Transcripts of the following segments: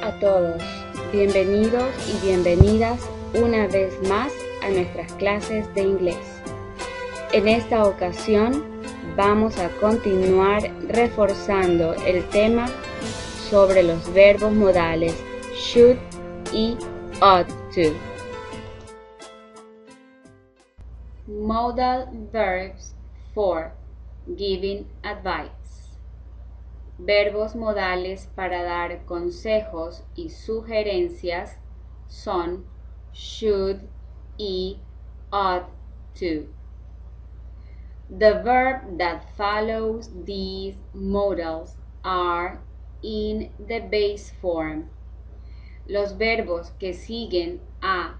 a todos, bienvenidos y bienvenidas una vez más a nuestras clases de inglés. En esta ocasión vamos a continuar reforzando el tema sobre los verbos modales should y ought to. Modal verbs for giving advice. Verbos modales para dar consejos y sugerencias son should y ought to. The verb that follows these modals are in the base form. Los verbos que siguen a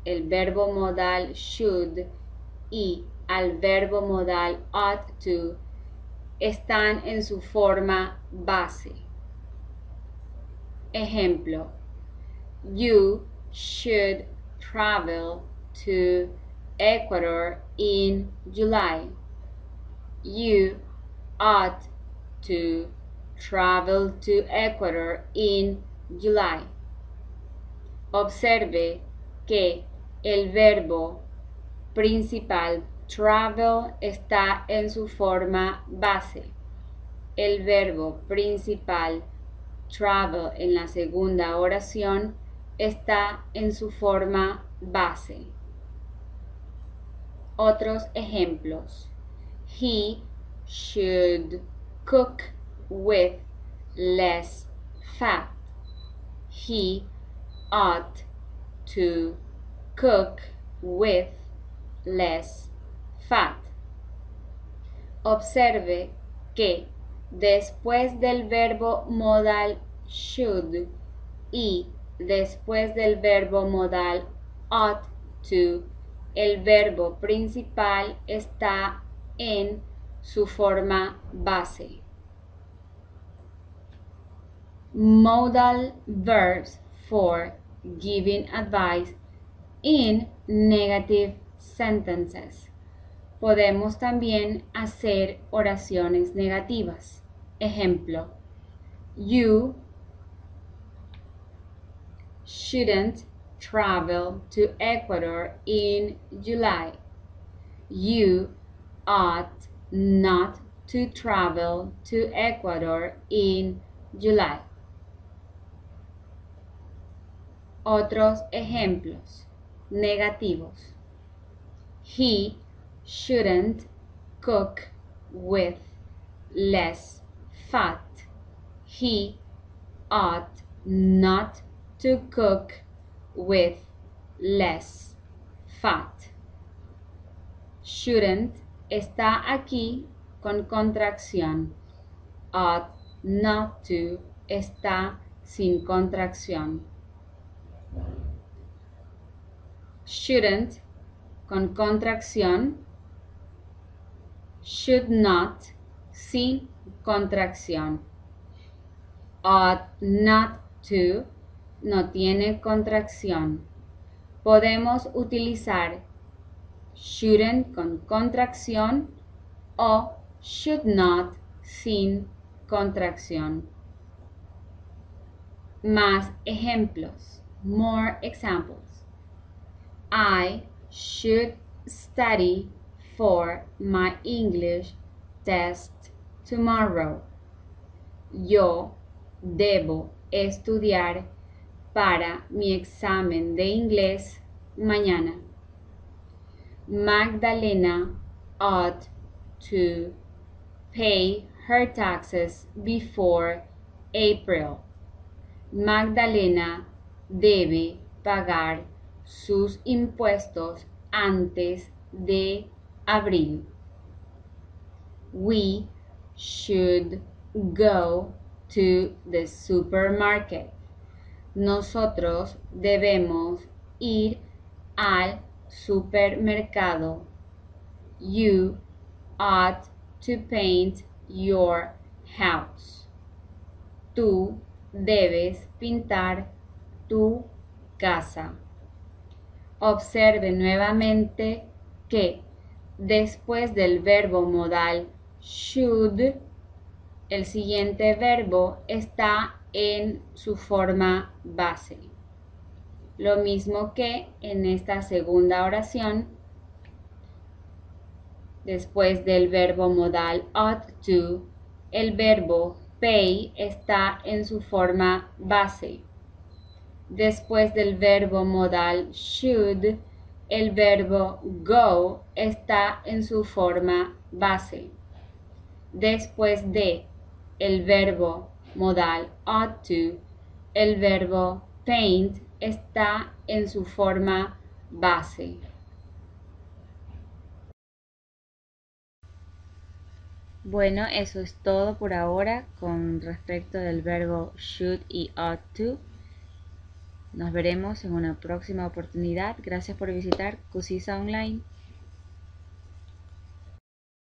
el verbo modal should y al verbo modal ought to están en su forma base. Ejemplo: You should travel to Ecuador in July. You ought to travel to Ecuador in July. Observe que el verbo principal travel está en su forma base. El verbo principal travel en la segunda oración está en su forma base. Otros ejemplos: He should cook with less fat. He ought to cook with less fat. Observe que después del verbo modal should y después del verbo modal ought to, el verbo principal está en su forma base. Modal verbs for giving advice in negative sentences. Podemos también hacer oraciones negativas. Ejemplo: You shouldn't travel to Ecuador in July. You ought not to travel to Ecuador in July. Otros ejemplos negativos: He shouldn't cook with less fat. He ought not to cook with less fat. Shouldn't está aquí con contracción. Ought not to está sin contracción. Shouldn't con contracción. Should not sin contracción. Ought not to no tiene contracción. Podemos utilizar shouldn't con contracción o should not sin contracción. Más ejemplos. More examples. I should study for my English test tomorrow. Yo debo estudiar para mi examen de inglés mañana. Magdalena ought to pay her taxes before April. Magdalena debe pagar sus impuestos antes de abril. We should go to the supermarket. Nosotros debemos ir al supermercado. You ought to paint your house. Tú debes pintar tu casa. Observe nuevamente que después del verbo modal should, el siguiente verbo está en su forma base. Lo mismo que en esta segunda oración, después del verbo modal ought to, el verbo pay está en su forma base. Después del verbo modal should, el verbo go está en su forma base. Después de el verbo modal ought to, el verbo paint está en su forma base. Bueno, eso es todo por ahora con respecto del verbo should y ought to. Nos veremos en una próxima oportunidad. Gracias por visitar Cusisa Online.